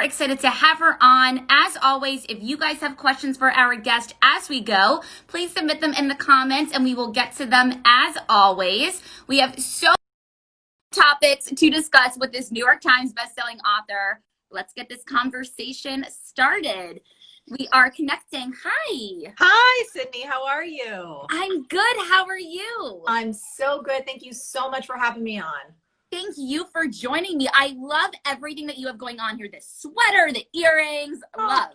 super excited to have her on. As always, if you guys have questions for our guest as we go, please submit them in the comments and we will get to them as always. We have so many topics to discuss with this New York Times bestselling author. Let's get this conversation started. We are connecting. Hi. Hi, Sydney. How are you? I'm good. How are you? I'm so good. Thank you so much for having me on. Thank you for joining me. I love everything that you have going on here. The sweater, the earrings, love.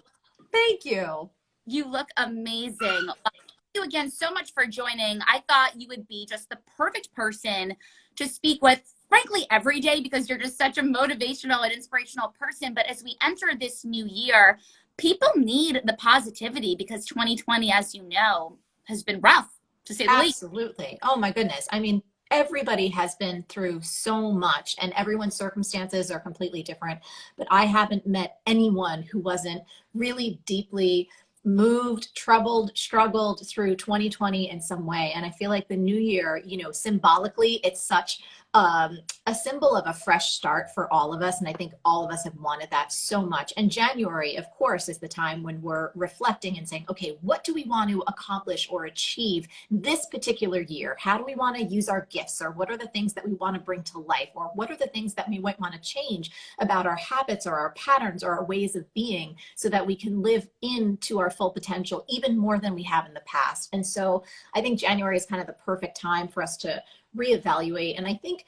Thank you. You look amazing. Thank you again so much for joining. I thought you would be just the perfect person to speak with, frankly, every day, because you're just such a motivational and inspirational person. But as we enter this new year, people need the positivity because 2020, as you know, has been rough, to say the least. Absolutely. Oh my goodness. I mean, everybody has been through so much and everyone's circumstances are completely different, but I haven't met anyone who wasn't really deeply moved, troubled, struggled through 2020 in some way. And I feel like the new year, you know, symbolically, it's such a symbol of a fresh start for all of us. And I think all of us have wanted that so much. And January, of course, is the time when we're reflecting and saying, okay, what do we want to accomplish or achieve this particular year? How do we want to use our gifts? Or what are the things that we want to bring to life? Or what are the things that we might want to change about our habits or our patterns or our ways of being so that we can live into our full potential even more than we have in the past? And so I think January is kind of the perfect time for us to reevaluate. And I think,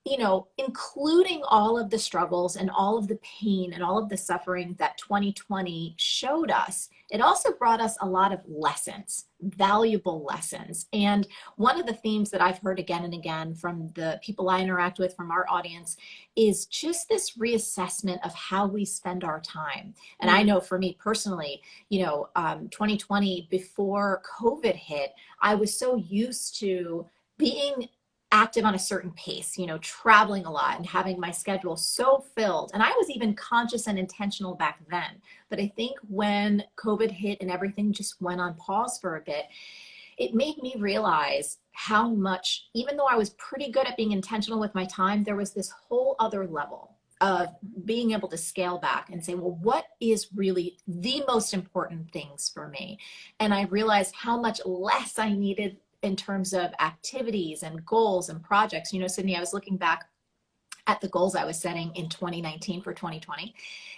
you know, including all of the struggles and all of the pain and all of the suffering that 2020 showed us, it also brought us a lot of lessons, valuable lessons. And one of the themes that I've heard again and again from the people I interact with, from our audience, is just this reassessment of how we spend our time. And I know for me personally, you know, 2020, before COVID hit, I was so used to being active on a certain pace, you know, traveling a lot and having my schedule so filled. And I was even conscious and intentional back then. But I think when COVID hit and everything just went on pause for a bit, it made me realize how much, even though I was pretty good at being intentional with my time, there was this whole other level of being able to scale back and say, well, what is really the most important things for me? And I realized how much less I needed in terms of activities and goals and projects. You know, Sydney, I was looking back at the goals I was setting in 2019 for 2020.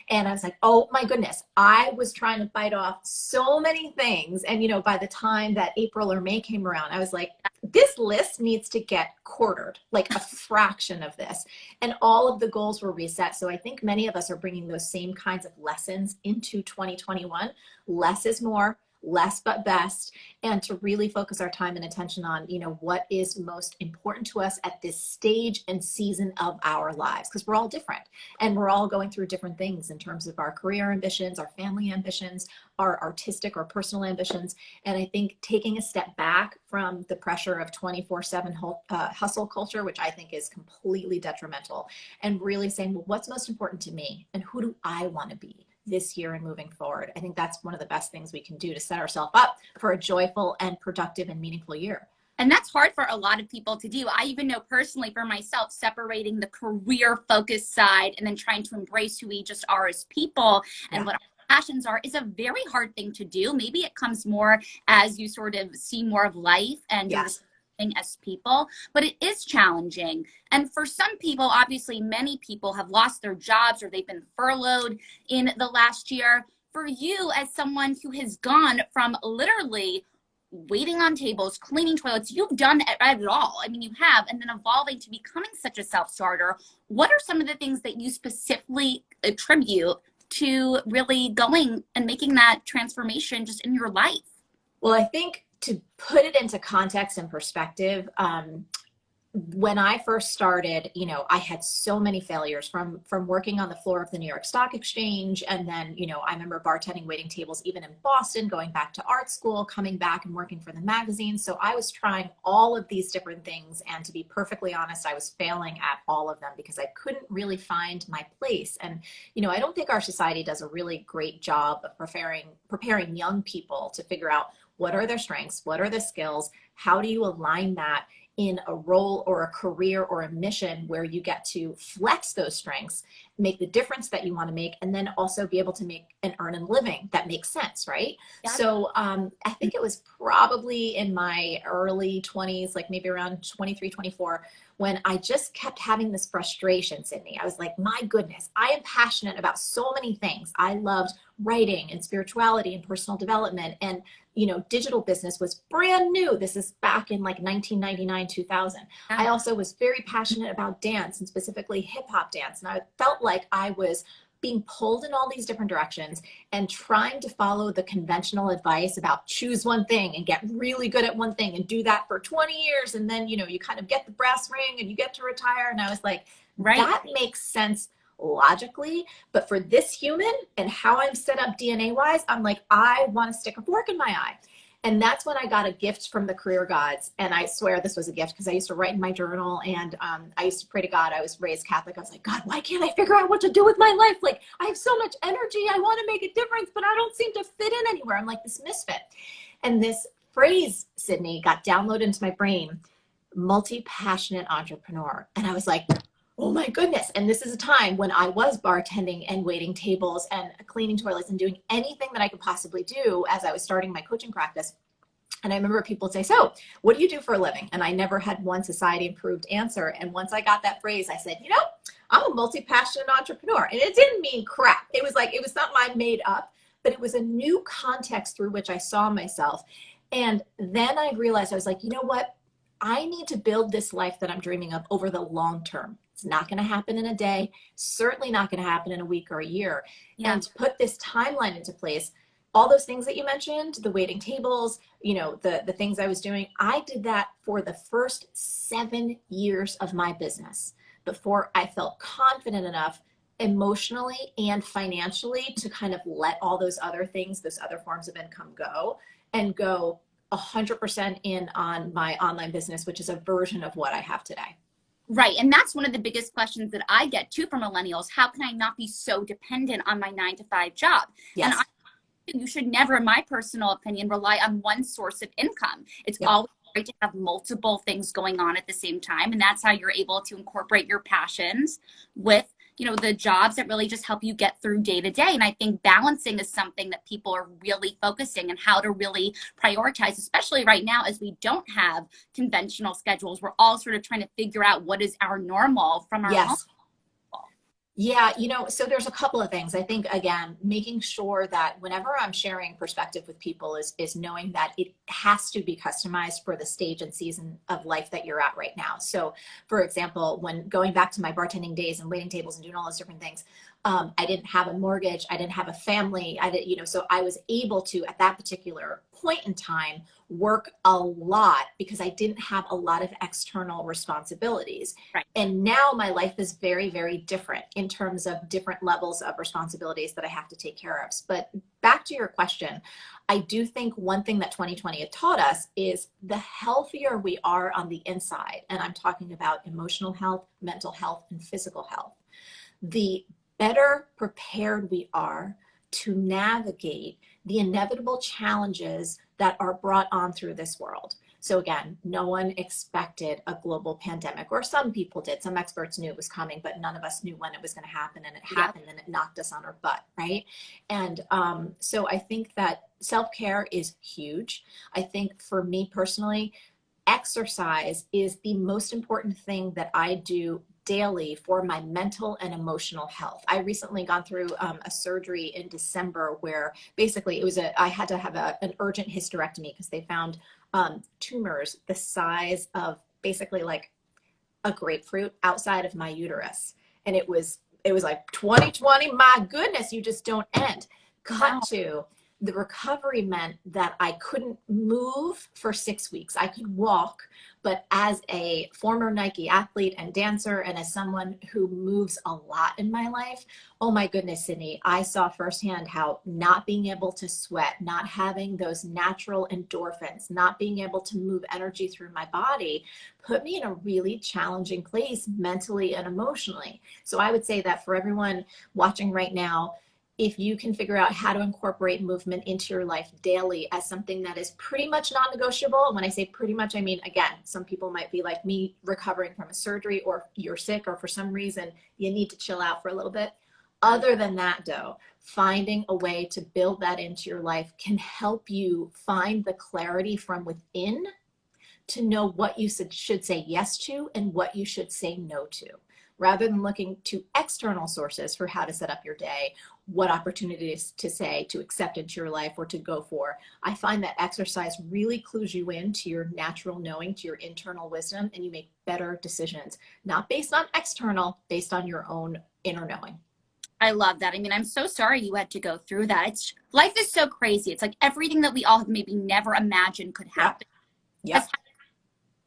And I was like, oh my goodness, I was trying to bite off so many things. And, you know, by the time that April or May came around, I was like, this list needs to get quartered, like a fraction of this. And all of the goals were reset. So I think many of us are bringing those same kinds of lessons into 2021. Less is more. Less but best, and to really focus our time and attention on, you know, what is most important to us at this stage and season of our lives, because we're all different and we're all going through different things in terms of our career ambitions, our family ambitions, our artistic or personal ambitions. And I think taking a step back from the pressure of 24/7 hustle culture, which I think is completely detrimental, and really saying, well, what's most important to me and who do I want to be this year and moving forward? I think that's one of the best things we can do to set ourselves up for a joyful and productive and meaningful year. And that's hard for a lot of people to do. I even know personally for myself, separating the career focused side and then trying to embrace who we just are as people and what our passions are is a very hard thing to do. Maybe it comes more as you sort of see more of life and as people, but it is challenging. And for some people, obviously many people have lost their jobs or they've been furloughed in the last year. For you, as someone who has gone from literally waiting on tables, cleaning toilets, you've done it all. I mean, you have, and then evolving to becoming such a self-starter. What are some of the things that you specifically attribute to really going and making that transformation just in your life? Well, I think to put it into context and perspective, when I first started, you know, I had so many failures from working on the floor of the New York Stock Exchange. And then, you know, I remember bartending, waiting tables, even in Boston, going back to art school, coming back and working for the magazine. So I was trying all of these different things. And to be perfectly honest, I was failing at all of them because I couldn't really find my place. And, you know, I don't think our society does a really great job of preparing young people to figure out what are their strengths, what are their skills, how do you align that in a role or a career or a mission where you get to flex those strengths make the difference that you want to make, and then also be able to make and earn a living that makes sense, right? Yeah. So I think it was probably in my early 20s, like maybe around 23, 24, when I just kept having this frustration, Sydney. I was like, my goodness, I am passionate about so many things. I loved writing and spirituality and personal development, and digital business was brand new. This is back in like 1999, 2000. Yeah. I also was very passionate about dance, and specifically hip hop dance. And I felt like I was being pulled in all these different directions and trying to follow the conventional advice about choose one thing and get really good at one thing and do that for 20 years. And then, you kind of get the brass ring and you get to retire. And I was like, Right. that makes sense logically, but for this human and how I'm set up DNA wise, I'm like, I want to stick a fork in my eye. And that's when I got a gift from the career gods. And I swear this was a gift, because I used to write in my journal, and I used to pray to God. I was raised Catholic. I was like, God, why can't I figure out what to do with my life? Like, I have so much energy. I want to make a difference, but I don't seem to fit in anywhere. I'm like this misfit. And this phrase, Sydney, got downloaded into my brain, multi-passionate entrepreneur. And I was like, oh my goodness. And this is a time when I was bartending and waiting tables and cleaning toilets and doing anything that I could possibly do as I was starting my coaching practice. And I remember people would say, so what do you do for a living? And I never had one society approved answer. And once I got that phrase, I said, I'm a multi-passionate entrepreneur. And it didn't mean crap. It was something I made up, but it was a new context through which I saw myself. And then I realized, I was like, you know what? I need to build this life that I'm dreaming of over the long term. It's not going to happen in a day, certainly not going to happen in a week or a year. Yeah. And to put this timeline into place, all those things that you mentioned, the waiting tables, the things I was doing, I did that for the first 7 years of my business before I felt confident enough emotionally and financially to kind of let all those other things, those other forms of income go, and go 100% in on my online business, which is a version of what I have today. Right. And that's one of the biggest questions that I get too from millennials. How can I not be so dependent on my 9-to-5 job? Yes. And you should never, in my personal opinion, rely on one source of income. It's always great to have multiple things going on at the same time. And that's how you're able to incorporate your passions with, the jobs that really just help you get through day to day. And I think balancing is something that people are really focusing on, how to really prioritize, especially right now as we don't have conventional schedules. We're all sort of trying to figure out what is our normal from our home. Yeah, so there's a couple of things. I think, again, making sure that whenever I'm sharing perspective with people is knowing that it has to be customized for the stage and season of life that you're at right now. So, for example, when going back to my bartending days and waiting tables and doing all those different things, I didn't have a mortgage. I didn't have a family. So I was able to, at that particular point in time, work a lot because I didn't have a lot of external responsibilities. Right. And now my life is very, very different in terms of different levels of responsibilities that I have to take care of. But back to your question, I do think one thing that 2020 had taught us is the healthier we are on the inside, and I'm talking about emotional health, mental health, and physical health, the better prepared we are to navigate the inevitable challenges that are brought on through this world. So again, no one expected a global pandemic, or some people did. Some experts knew it was coming, but none of us knew when it was going to happen, and it happened, and it knocked us on our butt, right? And so I think that self-care is huge. I think for me personally, exercise is the most important thing that I do daily for my mental and emotional health. I recently gone through a surgery in December where basically I had to have an urgent hysterectomy because they found tumors the size of basically like a grapefruit outside of my uterus. And it was like 2020, my goodness, you just don't end. Cut to the recovery meant that I couldn't move for 6 weeks. I could walk, but as a former Nike athlete and dancer, and as someone who moves a lot in my life, oh my goodness, Sydney, I saw firsthand how not being able to sweat, not having those natural endorphins, not being able to move energy through my body put me in a really challenging place mentally and emotionally. So I would say that for everyone watching right now, if you can figure out how to incorporate movement into your life daily as something that is pretty much non-negotiable. And when I say pretty much, I mean, again, some people might be like me, recovering from a surgery, or you're sick, or for some reason you need to chill out for a little bit. Other than that, though, finding a way to build that into your life can help you find the clarity from within to know what you should say yes to and what you should say no to, rather than looking to external sources for how to set up your day, what opportunities to say, to accept into your life, or to go for. I find that exercise really clues you in to your natural knowing, to your internal wisdom, and you make better decisions, not based on external, based on your own inner knowing. I love that. I mean, I'm so sorry you had to go through that. Life is so crazy. It's like everything that we all have maybe never imagined could happen. Yep.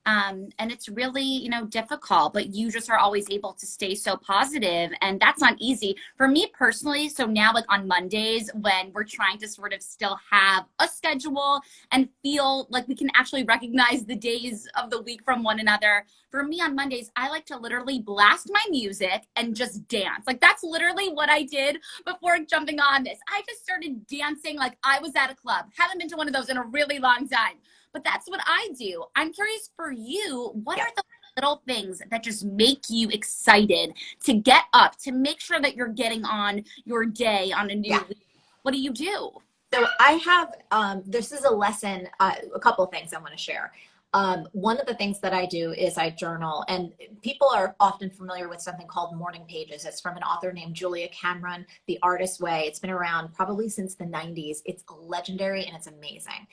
And it's really, difficult, but you just are always able to stay so positive, and that's not easy for me personally. So now, like on Mondays, when we're trying to sort of still have a schedule and feel like we can actually recognize the days of the week from one another, for me on Mondays, I like to literally blast my music and just dance. Like that's literally what I did before jumping on this. I just started dancing like I was at a club. Haven't been to one of those in a really long time. But that's what I do. I'm curious for you, what are the little things that just make you excited to get up, to make sure that you're getting on your day on a new week? What do you do? So I have, this is a lesson, a couple of things I want to share. One of the things that I do is I journal, and people are often familiar with something called morning pages. It's from an author named Julia Cameron, The Artist's Way. It's been around probably since the 90s. It's legendary and it's amazing.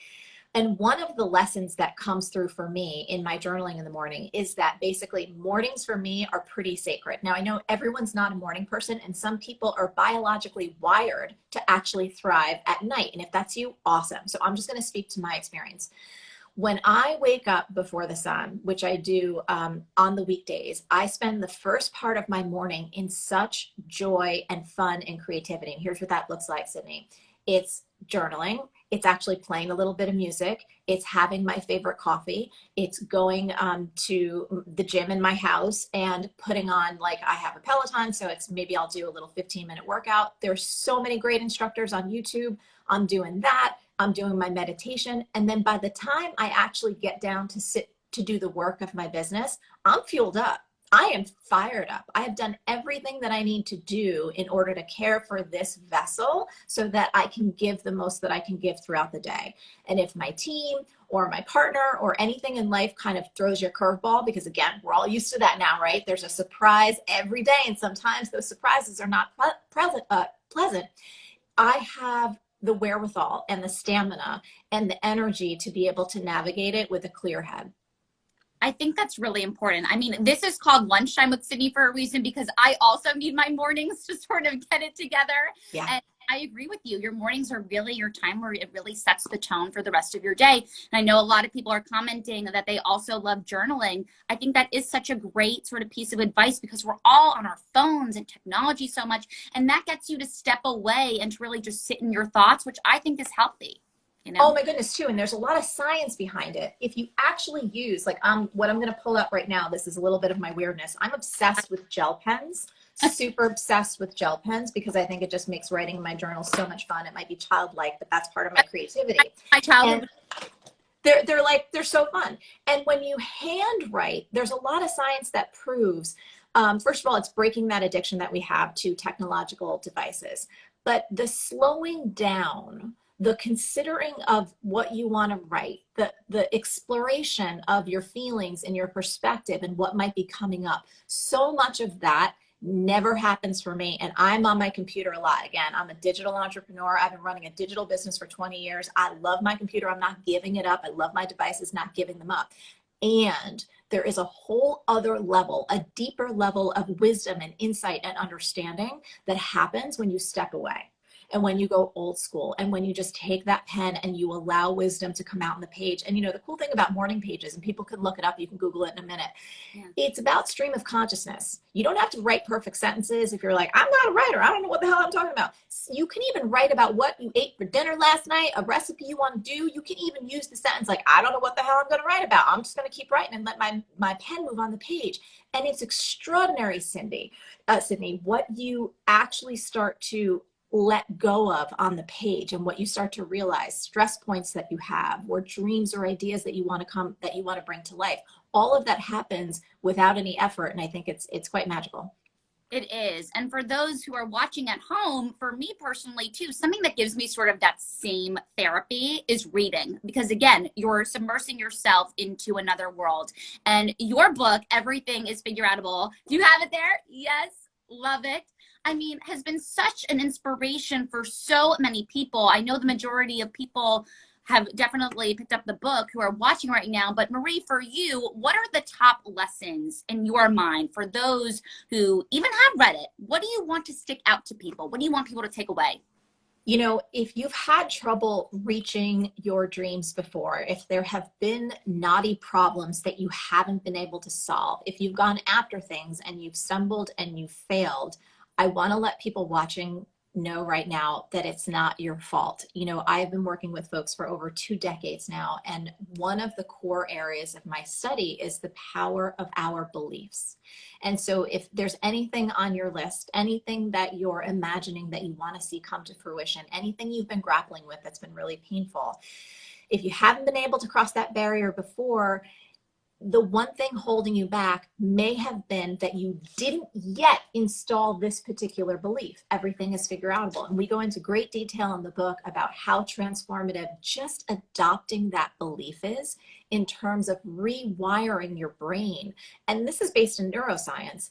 And one of the lessons that comes through for me in my journaling in the morning is that basically mornings for me are pretty sacred. Now, I know everyone's not a morning person, and some people are biologically wired to actually thrive at night. And if that's you, awesome. So I'm just going to speak to my experience. When I wake up before the sun, which I do on the weekdays, I spend the first part of my morning in such joy and fun and creativity. And here's what that looks like, Sydney. It's journaling. It's actually playing a little bit of music. It's having my favorite coffee. It's going to the gym in my house and putting on, like, I have a Peloton, so it's maybe I'll do a little 15-minute workout. There's so many great instructors on YouTube. I'm doing that. I'm doing my meditation. And then by the time I actually get down to sit to do the work of my business, I'm fueled up. I am fired up. I have done everything that I need to do in order to care for this vessel so that I can give the most that I can give throughout the day. And if my team or my partner or anything in life kind of throws your curveball, because again, we're all used to that now, right? There's a surprise every day, and sometimes those surprises are not pleasant. I have the wherewithal and the stamina and the energy to be able to navigate it with a clear head. I think that's really important. I mean, this is called Lunchtime with Sydney for a reason, because I also need my mornings to sort of get it together. Yeah. And I agree with you. Your mornings are really your time where it really sets the tone for the rest of your day. And I know a lot of people are commenting that they also love journaling. I think that is such a great sort of piece of advice, because we're all on our phones and technology so much. And that gets you to step away and to really just sit in your thoughts, which I think is healthy. Oh my goodness, too. And there's a lot of science behind it. If you actually use, like, what I'm going to pull up right now, this is a little bit of my weirdness. I'm obsessed with gel pens, super obsessed with gel pens, because I think it just makes writing in my journal so much fun. It might be childlike, but that's part of my creativity. My childhood. They're so fun. And when you hand write, there's a lot of science that proves, first of all, it's breaking that addiction that we have to technological devices. But the slowing down, the considering of what you want to write, the exploration of your feelings and your perspective and what might be coming up, so much of that never happens for me. And I'm on my computer a lot. Again, I'm a digital entrepreneur. I've been running a digital business for 20 years. I love my computer. I'm not giving it up. I love my devices, not giving them up. And there is a whole other level, a deeper level of wisdom and insight and understanding that happens when you step away. And when you go old school, and when you just take that pen and you allow wisdom to come out on the page. And the cool thing about morning pages, and people can look it up, you can Google it in a minute. Yeah. It's about stream of consciousness. You don't have to write perfect sentences. If you're like, I'm not a writer, I don't know what the hell I'm talking about. You can even write about what you ate for dinner last night, a recipe you want to do. You can even use the sentence like, I don't know what the hell I'm going to write about. I'm just going to keep writing and let my pen move on the page. And it's extraordinary, Sydney, what you actually start to let go of on the page, and what you start to realize, stress points that you have, or dreams or ideas that you want to bring to life, all of that happens without any effort. And I think it's quite magical. It is. And for those who are watching at home, for me personally too, something that gives me sort of that same therapy is reading. Because again, you're submersing yourself into another world. And your book, Everything is Figureoutable, do you have it there? Yes. Love it. I mean, has been such an inspiration for so many people. I know the majority of people have definitely picked up the book who are watching right now. But Marie, for you, what are the top lessons in your mind for those who even have read it? What do you want to stick out to people? What do you want people to take away? You know, if you've had trouble reaching your dreams before, if there have been knotty problems that you haven't been able to solve, if you've gone after things and you've stumbled and you've failed, I want to let people watching know right now that it's not your fault. You know, I've been working with folks for over 2 decades now, and one of the core areas of my study is the power of our beliefs. And so if there's anything on your list, anything that you're imagining that you want to see come to fruition, anything you've been grappling with that's been really painful, if you haven't been able to cross that barrier before, the one thing holding you back may have been that you didn't yet install this particular belief. Everything is figureoutable. And we go into great detail in the book about how transformative just adopting that belief is in terms of rewiring your brain. And this is based in neuroscience.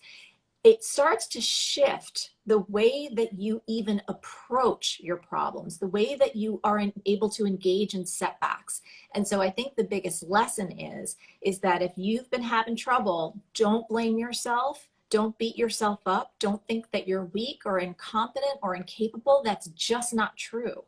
It starts to shift the way that you even approach your problems, the way that you are able to engage in setbacks. And so I think the biggest lesson is that if you've been having trouble, don't blame yourself. Don't beat yourself up. Don't think that you're weak or incompetent or incapable. That's just not true.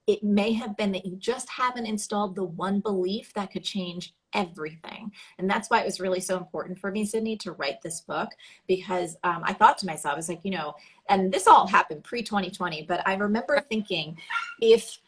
It may have been that you just haven't installed the one belief that could change everything. And that's why it was really so important for me, Sydney, to write this book, because I thought to myself, I was like, you know, and this all happened pre-2020, but I remember thinking, if,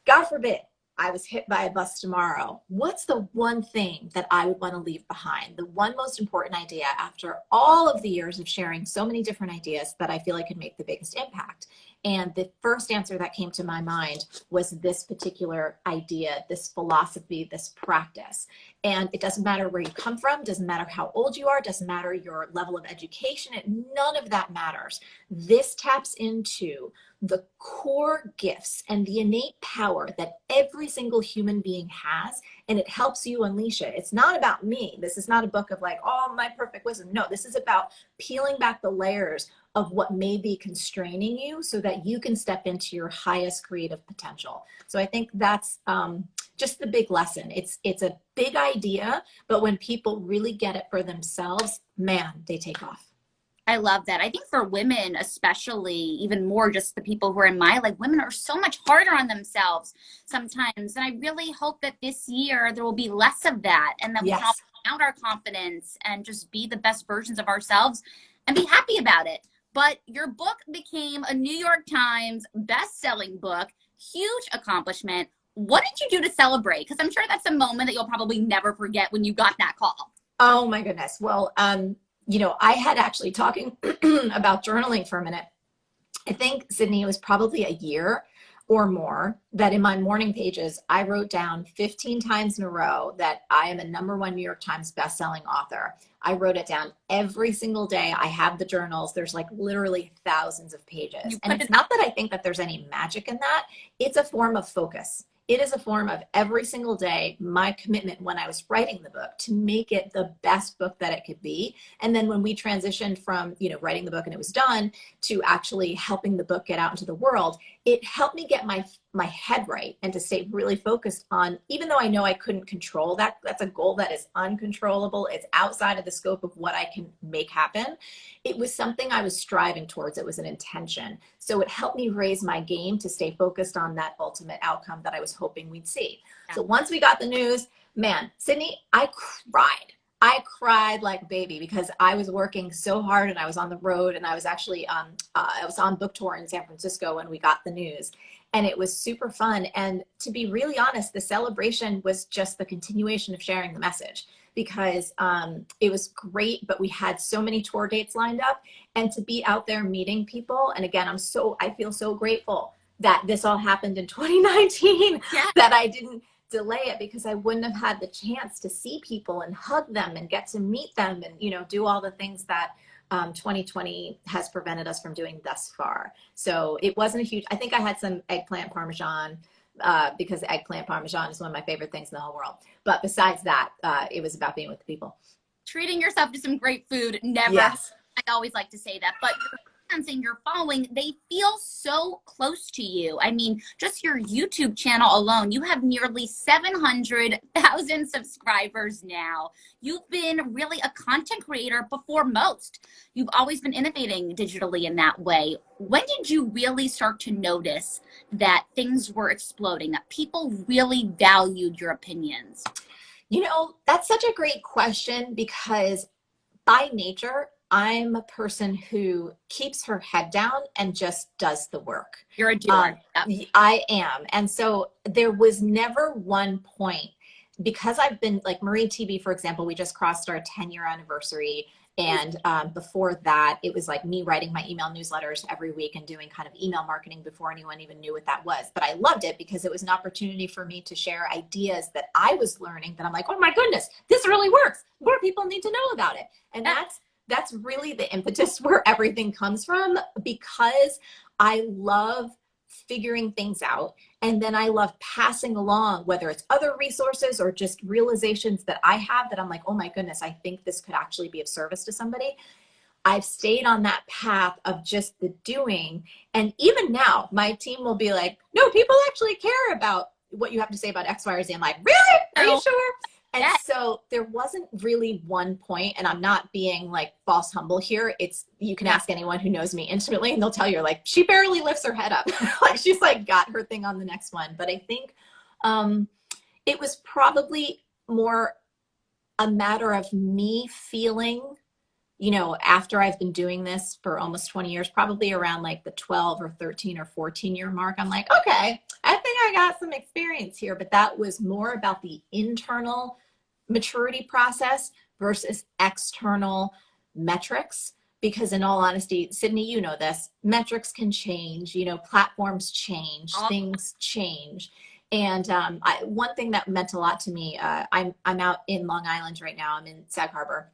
God forbid, I was hit by a bus tomorrow, what's the one thing that I would want to leave behind? The one most important idea after all of the years of sharing so many different ideas that I feel I could make the biggest impact. And the first answer that came to my mind was this particular idea, this philosophy, this practice. And it doesn't matter where you come from, doesn't matter how old you are, doesn't matter your level of education, none of that matters. This taps into the core gifts and the innate power that every single human being has, and it helps you unleash it. It's not about me. This is not a book of like, oh, my perfect wisdom. No, this is about peeling back the layers of what may be constraining you so that you can step into your highest creative potential. So I think that's just the big lesson. It's a big idea, but when people really get it for themselves, man, they take off. I love that. I think for women, especially, even more just the people who are in my life, women are so much harder on themselves sometimes. And I really hope that this year there will be less of that, and that we can all find out our confidence and just be the best versions of ourselves and be happy about it. But your book became a New York Times best-selling book, huge accomplishment. What did you do to celebrate? Because I'm sure that's a moment that you'll probably never forget when you got that call. Oh my goodness. Well, you know, I had actually talking about journaling for a minute. I think, Sydney, it was probably a year or more that in my morning pages, I wrote down 15 times in a row that I am a #1 New York Times bestselling author. I wrote it down every single day. I have the journals. There's like literally thousands of pages. And it's not that I think that there's any magic in that. It's a form of focus. It is a form of every single day, my commitment when I was writing the book to make it the best book that it could be. And then when we transitioned from, you know, writing the book and it was done to actually helping the book get out into the world, it helped me get my head right and to stay really focused on, even though I know I couldn't control that, that's a goal that is uncontrollable. It's outside of the scope of what I can make happen. It was something I was striving towards. It was an intention. So it helped me raise my game to stay focused on that ultimate outcome that I was hoping we'd see. Yeah. So once we got the news, man, Sydney, I cried like a baby because I was working so hard and I was on the road, and I was actually I was on book tour in San Francisco when we got the news, and it was super fun. And to be really honest, the celebration was just the continuation of sharing the message. because it was great, but we had so many tour dates lined up, and to be out there meeting people. And again, I feel so grateful that this all happened in 2019, Yeah. that I didn't delay it, because I wouldn't have had the chance to see people and hug them and get to meet them and, do all the things that 2020 has prevented us from doing thus far. So it wasn't a huge, I think I had some eggplant Parmesan, because eggplant Parmesan is one of my favorite things in the whole world. But besides that, it was about being with the people. Treating yourself to some great food never. Yes. I always like to say that, but your fans and your following, they feel so close to you. I mean, just your YouTube channel alone, you have nearly 700,000 subscribers now. You've been really a content creator before most. You've always been innovating digitally in that way. When did you really start to notice that things were exploding, that people really valued your opinions? That's such a great question, because by nature, I'm a person who keeps her head down and just does the work. You're a doer. Yep. I am. And so there was never one point, because I've been like Marie TV, for example, we just crossed our 10-year anniversary. And before that, it was like me writing my email newsletters every week and doing kind of email marketing before anyone even knew what that was. But I loved it, because it was an opportunity for me to share ideas that I was learning, that I'm like, oh my goodness, this really works. More people need to know about it. And that's really the impetus where everything comes from, because I love figuring things out. And then I love passing along, whether it's other resources or just realizations that I have, that I'm like, oh my goodness, I think this could actually be of service to somebody. I've stayed on that path of just the doing. And even now, my team will be like, no, people actually care about what you have to say about X, Y, or Z. I'm like, really? Are you sure? And so there wasn't really one point, and I'm not being like false humble here. You can ask anyone who knows me intimately, and they'll tell you, like, she barely lifts her head up. Like, she's like got her thing on the next one. But I think it was probably more a matter of me feeling, after I've been doing this for almost 20 years, probably around like the 12 or 13 or 14 year mark, I'm like, okay, I think I got some experience here. But that was more about the internal maturity process versus external metrics. Because in all honesty, Sydney, you know this, metrics can change, platforms change, things change. And one thing that meant a lot to me, I'm out in Long Island right now. I'm in Sag Harbor.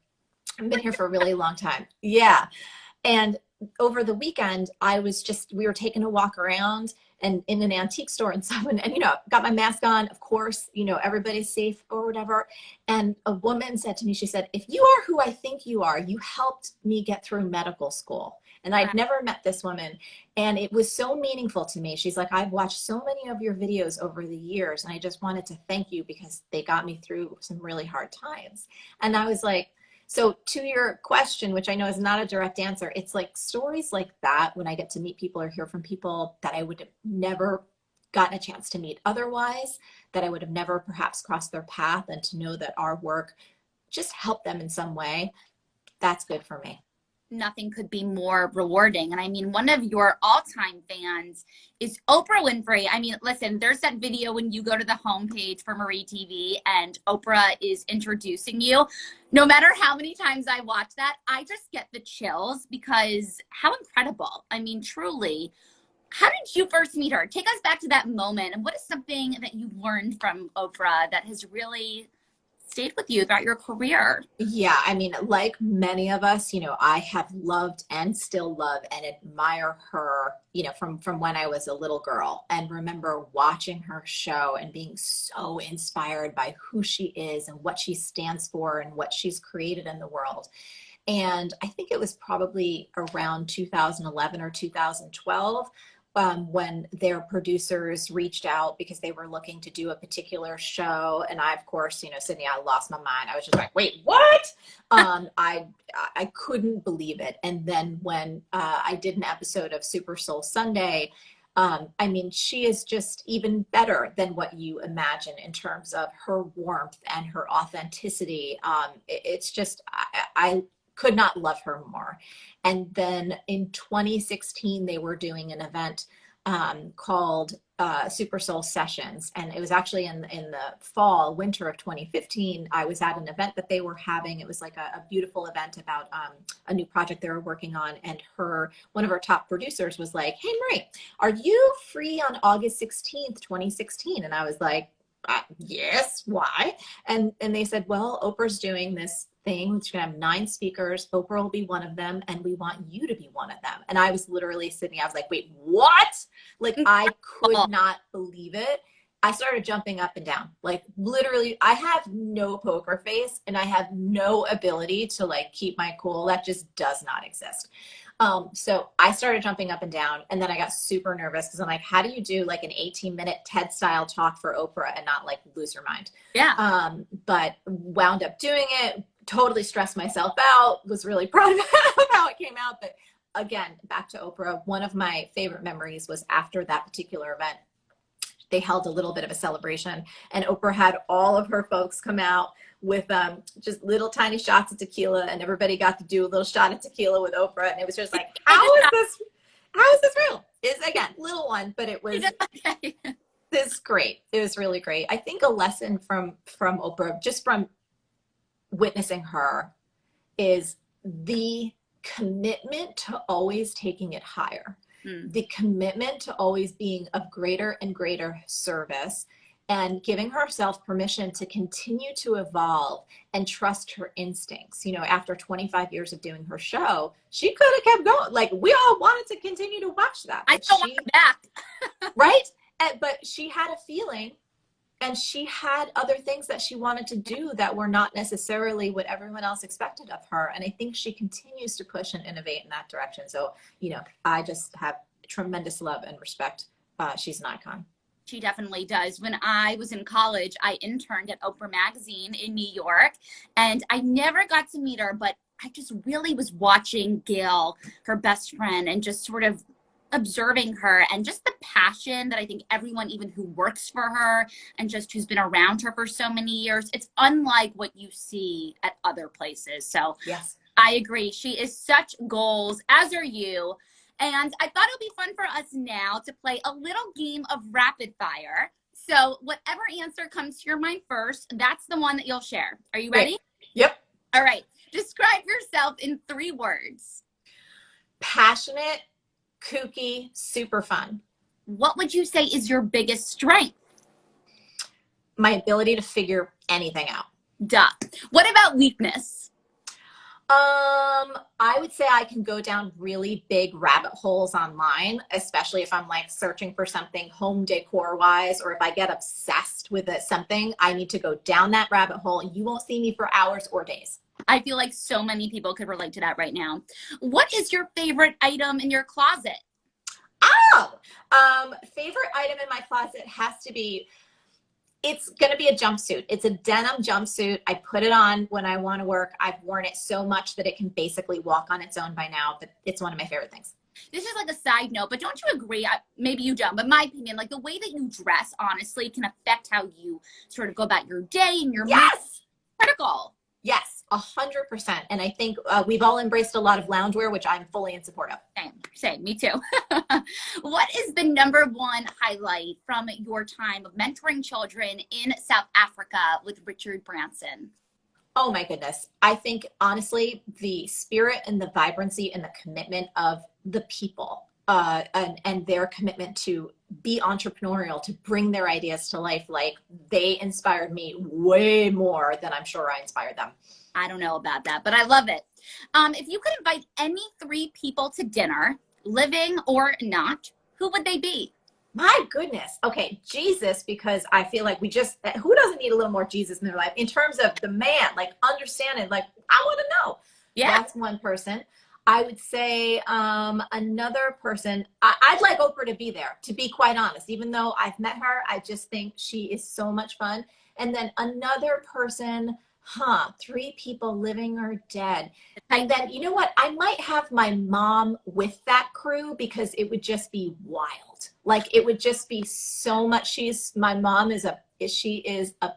I've been here for a really long time. Yeah. And over the weekend, we were taking a walk around and in an antique store and stuff, and got my mask on, of course, everybody's safe or whatever. And a woman said to me, she said, if you are who I think you are, you helped me get through medical school. And I'd never met this woman. And it was so meaningful to me. She's like, I've watched so many of your videos over the years, and I just wanted to thank you, because they got me through some really hard times. And I was like, so to your question, which I know is not a direct answer, it's like stories like that, when I get to meet people or hear from people that I would have never gotten a chance to meet otherwise, that I would have never perhaps crossed their path, and to know that our work just helped them in some way, that's good for me. Nothing could be more rewarding. And I mean, one of your all-time fans is Oprah Winfrey. I mean, listen, there's that video when you go to the homepage for Marie TV and Oprah is introducing you. No matter how many times I watch that, I just get the chills, because how incredible. I mean, truly. How did you first meet her? Take us back to that moment. And what is something that you learned from Oprah that has really stayed with you throughout your career? Yeah, I mean, like many of us, I have loved and still love and admire her, from when I was a little girl, and remember watching her show and being so inspired by who she is and what she stands for and what she's created in the world. And I think it was probably around 2011 or 2012 when their producers reached out, because they were looking to do a particular show. And I, of course, Sydney, I lost my mind. I was just like, wait, what? I couldn't believe it. And then when I did an episode of Super Soul Sunday, I mean, she is just even better than what you imagine in terms of her warmth and her authenticity. It's just, I could not love her more. And then in 2016, they were doing an event called Super Soul Sessions. And it was actually in the winter of 2015. I was at an event that they were having. It was like a beautiful event about a new project they were working on. And one of her top producers was like, "Hey, Marie, are you free on August 16th, 2016? And I was like, yes, why? And they said, well, Oprah's doing this thing. She's gonna have 9 speakers. Oprah will be one of them, and we want you to be one of them. And I was literally sitting, I was like, wait, what? Like, I could not believe it. I started jumping up and down. Like, literally, I have no poker face and I have no ability to like keep my cool. That just does not exist. So I started jumping up and down, and then I got super nervous because I'm like, how do you do like an 18-minute TED style talk for Oprah and not like lose your mind? Yeah. But wound up doing it, totally stressed myself out, was really proud of how it came out. But again, back to Oprah, one of my favorite memories was after that particular event, they held a little bit of a celebration, and Oprah had all of her folks come out with just little tiny shots of tequila, and everybody got to do a little shot of tequila with Oprah. And it was just like, how is this real? It's, again, little one, but it was this great. It was really great. I think a lesson from Oprah, just from witnessing her, is the commitment to always taking it higher. The commitment to always being of greater and greater service, and giving herself permission to continue to evolve and trust her instincts. You know, after 25 years of doing her show, she could have kept going. Like, we all wanted to continue to watch that. I don't want back. Right? But she had a feeling, and she had other things that she wanted to do that were not necessarily what everyone else expected of her. And I think she continues to push and innovate in that direction. So, you know, I just have tremendous love and respect. She's an icon. She definitely does. When I was in college, I interned at Oprah magazine in New York, and I never got to meet her, but I just really was watching Gail, her best friend, and just sort of observing her, and just the passion that I think everyone, even who works for her and just who's been around her for so many years, it's unlike what you see at other places. So yes, I agree. She is such goals, as are you. And I thought it would be fun for us now to play a little game of rapid fire. So whatever answer comes to your mind first, that's the one that you'll share. Are you ready? Yep. All right. Describe yourself in 3 words. Passionate, kooky, super fun. What would you say is your biggest strength? My ability to figure anything out. Duh. What about weakness? I would say I can go down really big rabbit holes online, especially if I'm like searching for something home decor wise, or if I get obsessed with something, I need to go down that rabbit hole, and you won't see me for hours or days. I feel like so many people could relate to that right now. What is your favorite item in your closet? Favorite item in my closet has to be, it's going to be a jumpsuit. It's a denim jumpsuit. I put it on when I want to work. I've worn it so much that it can basically walk on its own by now, but it's one of my favorite things. This is like a side note, but don't you agree? Maybe you don't, but my opinion, like the way that you dress, honestly, can affect how you sort of go about your day and your mood. Critical. Yes, 100%. And I think we've all embraced a lot of loungewear, which I'm fully in support of. Same, me too. What is the #1 highlight from your time of mentoring children in South Africa with Richard Branson? Oh my goodness. I think honestly, the spirit and the vibrancy and the commitment of the people and their commitment to be entrepreneurial, to bring their ideas to life, like they inspired me way more than I'm sure I inspired them. I don't know about that, but I love it. If you could invite any 3 people to dinner, living or not, who would they be? My goodness. Okay, Jesus, because I feel like who doesn't need a little more Jesus in their life in terms of the man, like understanding, like I want to know. Yeah. That's one person. I would say another person, I'd like Oprah to be there, to be quite honest. Even though I've met her, I just think she is so much fun. And then another person, 3 people living or dead. And then, you know what? I might have my mom with that crew because it would just be wild. Like it would just be so much. My mom is a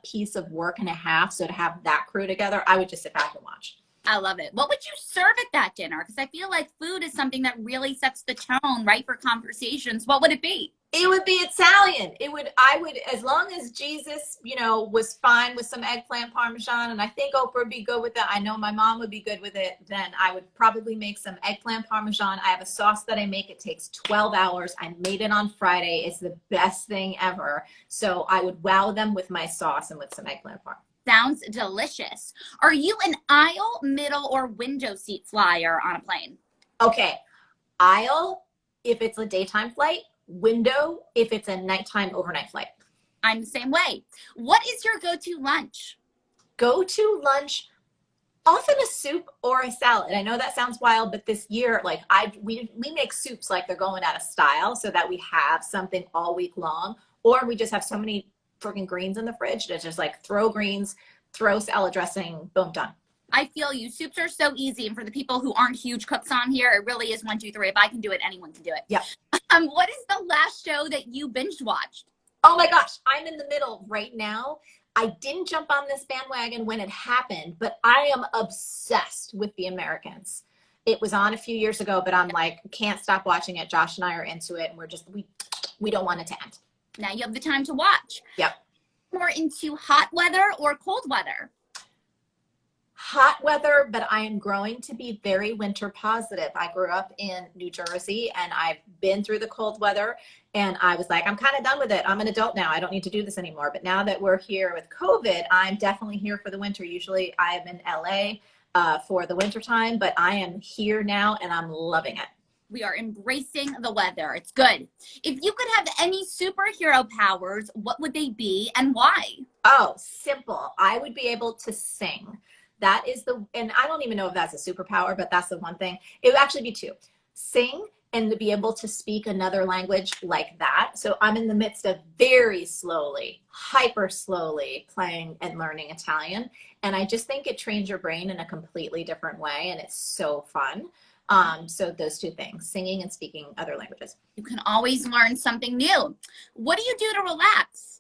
piece of work and a half. So to have that crew together, I would just sit back and watch. I love it. What would you serve at that dinner? Because I feel like food is something that really sets the tone, right, for conversations. What would it be? It would be Italian. I would, as long as Jesus, was fine with some eggplant parmesan, and I think Oprah would be good with that. I know my mom would be good with it. Then I would probably make some eggplant parmesan. I have a sauce that I make. It takes 12 hours. I made it on Friday. It's the best thing ever. So I would wow them with my sauce and with some eggplant parmesan. Sounds delicious. Are you an aisle, middle, or window seat flyer on a plane? Okay, aisle if it's a daytime flight, window if it's a nighttime overnight flight. I'm the same way. What is your go-to lunch? Go-to lunch, often a soup or a salad. I know that sounds wild, but this year, like we make soups like they're going out of style so that we have something all week long, or we just have so many freaking greens in the fridge that just like throw greens, throw salad dressing, boom, done. I feel you. Soups are so easy. And for the people who aren't huge cooks on here, it really is 1, 2, 3. If I can do it, anyone can do it. Yeah. What is the last show that you binge watched? Oh my gosh, I'm in the middle right now. I didn't jump on this bandwagon when it happened, but I am obsessed with The Americans. It was on a few years ago, but I'm like, can't stop watching it. Josh and I are into it, and we don't want it to end. Now you have the time to watch. Yep. More into hot weather or cold weather? Hot weather, but I am growing to be very winter positive. I grew up in New Jersey, and I've been through the cold weather, and I was like, I'm kind of done with it. I'm an adult now. I don't need to do this anymore. But now that we're here with COVID, I'm definitely here for the winter. Usually I am in LA for the winter time, but I am here now and I'm loving it. We are embracing the weather. It's good. If you could have any superhero powers, what would they be and why? Oh, simple. I would be able to sing. That is and I don't even know if that's a superpower, but that's the one thing. It would actually be 2. Sing and to be able to speak another language like that. So I'm in the midst of very slowly, hyper slowly playing and learning Italian. And I just think it trains your brain in a completely different way. And it's so fun. So those 2 things, singing and speaking other languages. You can always learn something new. What do you do to relax?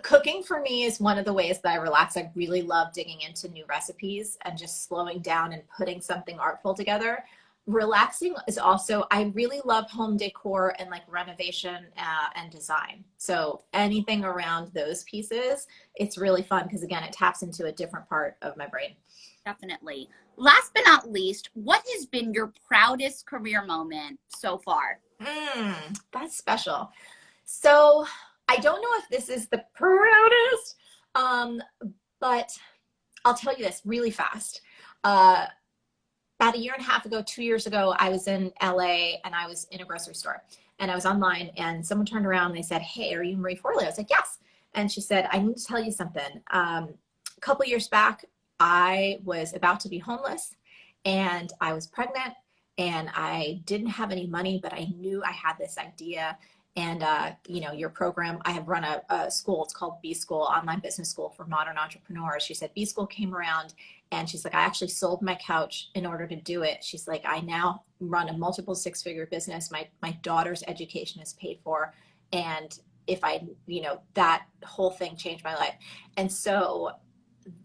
Cooking for me is one of the ways that I relax. I really love digging into new recipes and just slowing down and putting something artful together. Relaxing is also, I really love home decor and like renovation and design. So anything around those pieces, it's really fun because again, it taps into a different part of my brain. Definitely. Last but not least, what has been your proudest career moment so far? That's special. So I don't know if this is the proudest, but I'll tell you this really fast. About a year and a half ago, 2 years ago, I was in LA and I was in a grocery store and I was online and someone turned around and they said, "Hey, are you Marie Forleo?" I was like, "Yes." And she said, "I need to tell you something. A couple years back, I was about to be homeless and I was pregnant and I didn't have any money, but I knew I had this idea. And, your program, I have run a school, it's called B School, online business school for modern entrepreneurs." She said, B School came around and she's like, "I actually sold my couch in order to do it." She's like, "I now run a multiple 6-figure business. My daughter's education is paid for. And if that whole thing changed my life." And so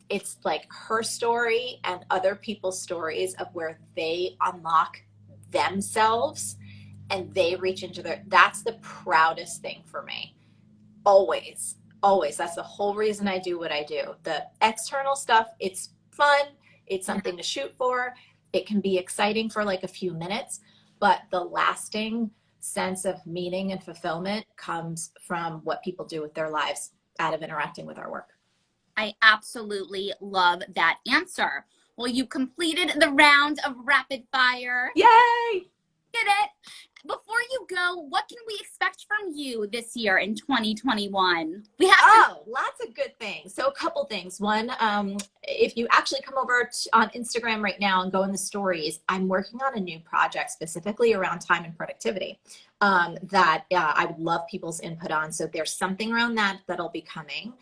it's like her story and other people's stories of where they unlock themselves and they reach into that's the proudest thing for me. Always. That's the whole reason I do what I do. The external stuff, it's fun. It's something to shoot for. It can be exciting for like a few minutes, but the lasting sense of meaning and fulfillment comes from what people do with their lives out of interacting with our work. I absolutely love that answer. Well, you completed the round of rapid fire. Yay! Did it. Before you go, what can we expect from you this year in 2021? We have lots of good things. So a couple things. One, if you actually come over on Instagram right now and go in the stories, I'm working on a new project specifically around time and productivity. that I would love people's input on. So there's something around that that'll be coming.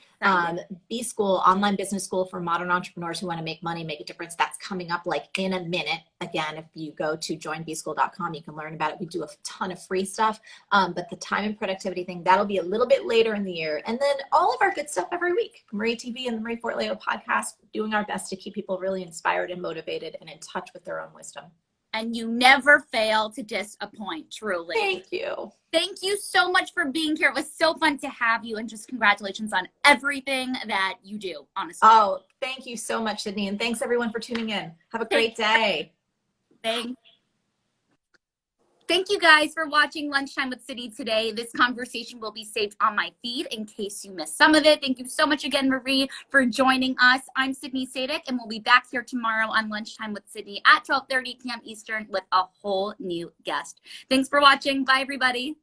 B School, online business school for modern entrepreneurs who want to make money, make a difference. That's coming up like in a minute. Again, if you go to joinbschool.com, you can learn about it. We do a ton of free stuff. But the time and productivity thing, that'll be a little bit later in the year. And then all of our good stuff every week. Marie TV and the Marie Forleo podcast, doing our best to keep people really inspired and motivated and in touch with their own wisdom. And you never fail to disappoint, truly. Thank you. Thank you so much for being here. It was so fun to have you, and just congratulations on everything that you do, honestly. Oh, thank you so much, Sydney. And thanks everyone for tuning in. Have a great day. Thanks. Thank you guys for watching Lunchtime with Sydney today. This conversation will be saved on my feed in case you missed some of it. Thank you so much again, Marie, for joining us. I'm Sydney Sadik, and we'll be back here tomorrow on Lunchtime with Sydney at 12:30 p.m. Eastern with a whole new guest. Thanks for watching. Bye, everybody.